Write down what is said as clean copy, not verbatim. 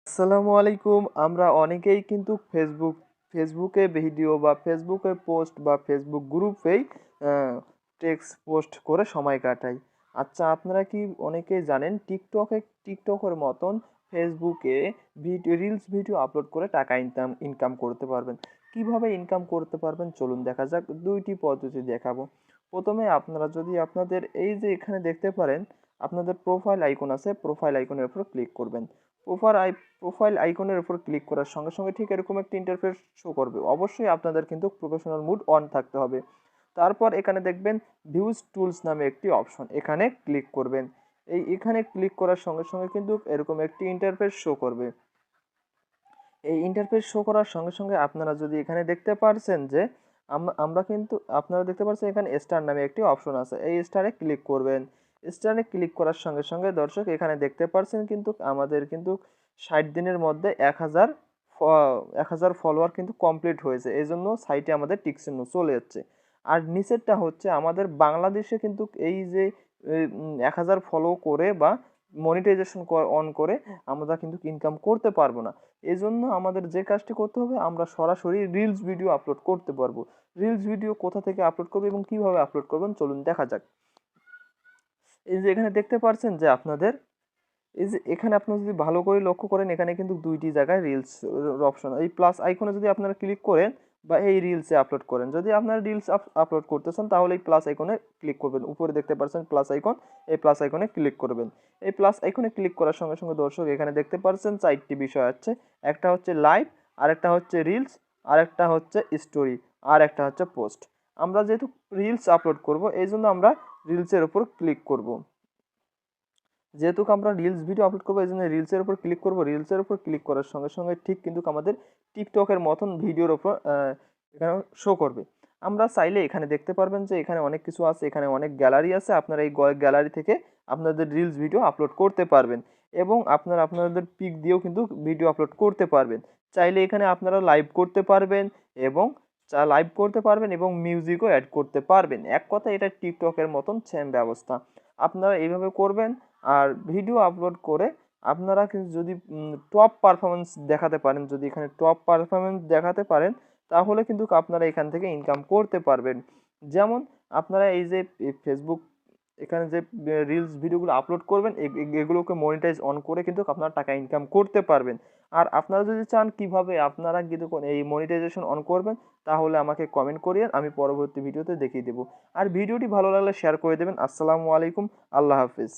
আসসালামু আলাইকুম। আমরা অনেকেই কিন্তু ফেসবুকে ভিডিও বা ফেসবুকে পোস্ট বা ফেসবুক গ্রুপেই টেক্সট পোস্ট করে সময় কাটাই। আচ্ছা, আপনারা কি অনেকেই জানেন টিকটকের মতন ফেসবুকে রিলস ভিডিও আপলোড করে টাকা ইনকাম করতে পারবেন। কিভাবে ইনকাম করতে পারবেন চলুন দেখা যাক। ২টি পদ্ধতি দেখাবো। প্রথমে আপনারা যদি আপনাদের এই যে এখানে দেখতে পারেন আপনাদের প্রোফাইল আইকন আছে, প্রোফাইল আইকনের উপর ক্লিক করবেন। প্রোফাইল আইকনের উপর ক্লিক করার সঙ্গে সঙ্গে ঠিক এরকম একটি ইন্টারফেস শো করবে। অবশ্যই আপনাদের কিন্তু প্রফেশনাল মুড অন থাকতে হবে। তারপর এখানে দেখবেন ভিউজ টুলস নামে একটি অপশন, এখানে ক্লিক করবেন। এখানে ক্লিক করার সঙ্গে সঙ্গে কিন্তু এরকম একটি ইন্টারফেস শো করবে। এই ইন্টারফেস শো করার সঙ্গে সঙ্গে আপনারা যদি এখানে দেখতে পারছেন যে আমরা কিন্তু আপনারা দেখতে পাচ্ছেন এখানে স্টার নামে একটি অপশন আছে, এই স্টারে ক্লিক করবেন। স্টারে ক্লিক করার সঙ্গে সঙ্গে দর্শক এখানে দেখতে পারছেন কিন্তু আমাদের কিন্তু 60 দিনের মধ্যে 1000 ফলোয়ার কিন্তু কমপ্লিট হয়েছে, এই জন্য সাইটে আমাদের টিক চিহ্ন চলে যাচ্ছে। আর নিচেরটা হচ্ছে আমাদের বাংলাদেশে কিন্তু এই যে 1000 ফলো করে বা মনিটাইজেশন অন করে আমরা কিন্তু ইনকাম করতে পারবো না। এজন্য আমাদের যে কাজটি করতে হবে, আমরা সরাসরি রিলস ভিডিও আপলোড করতে পারবো। রিলস ভিডিও কোথা থেকে আপলোড করবো এবং কিভাবে আপলোড করবেন চলুন দেখা যাক। এই যে এখানে দেখতে পাচ্ছেন যে আপনাদের এই যে এখানে আপনারা যদি ভালো করে লক্ষ্য করেন এখানে কিন্তু ২টি জায়গায় রিলস অপশন, এই প্লাস আইকনে যদি আপনারা ক্লিক করেন বা এই রিলসে আপলোড করেন, যদি আপনারা রিলস আপলোড করতে চান তাহলে এই প্লাস আইকনে ক্লিক করবেন। উপরে দেখতে পাচ্ছেন প্লাস আইকন, এই প্লাস আইকনে ক্লিক করবেন। এই প্লাস আইকনে ক্লিক করার সঙ্গে সঙ্গে দর্শক এখানে দেখতে পাচ্ছেন 4টি বিষয় আছে। একটা হচ্ছে লাইভ, আরেকটা হচ্ছে রিলস, আরেকটা হচ্ছে স্টোরি, আর একটা হচ্ছে পোস্ট। আমরা যেহেতু রিলস আপলোড করব এই জন্য আমরা রিলসের উপর ক্লিক করব। যেহেতু আমরা রিলস ভিডিও আপলোড করবো এই জন্য রিলসের উপর ক্লিক করবো। রিলসের উপর ক্লিক করার সঙ্গে সঙ্গে ঠিক কিন্তু আমাদের টিকটকের মতন ভিডিওর ওপর এখানে শো করবে। আমরা চাইলে এখানে দেখতে পারবেন যে এখানে অনেক কিছু আছে, এখানে অনেক গ্যালারি আছে। আপনারা এই গ্যালারি থেকে আপনাদের রিলস ভিডিও আপলোড করতে পারবেন এবং আপনারা আপনাদের পিক দিয়েও কিন্তু ভিডিও আপলোড করতে পারবেন। চাইলে এখানে আপনারা লাইভ করতে পারবেন এবং মিউজিকও অ্যাড করতে পারবেন। এক কথা এটা টিকটকের মতন সেম ব্যবস্থা। আপনারা এইভাবে করবেন আর ভিডিও আপলোড করে আপনারা কিন্তু যদি টপ পারফরমেন্স দেখাতে পারেন, যদি এখানে টপ পারফরমেন্স দেখাতে পারেন তাহলে কিন্তু আপনারা এখান থেকে ইনকাম করতে পারবেন। যেমন আপনারা এই যে ফেসবুক এখানে যে রিলস ভিডিওগুলো আপলোড করবেন এগুলোকে মনিটাইজ অন করে কিন্তু আপনারা টাকা ইনকাম করতে পারবেন। আর আপনারা যদি চান কিভাবে আপনারা কিন্তু এই মনিটাইজেশন অন করবেন তাহলে আমাকে কমেন্ট করিয়েন, আমি পরবর্তী ভিডিওতে দেখিয়ে দেবো। আর ভিডিওটি ভালো লাগলে শেয়ার করে দেবেন। আসসালামু আলাইকুম, আল্লাহ হাফিজ।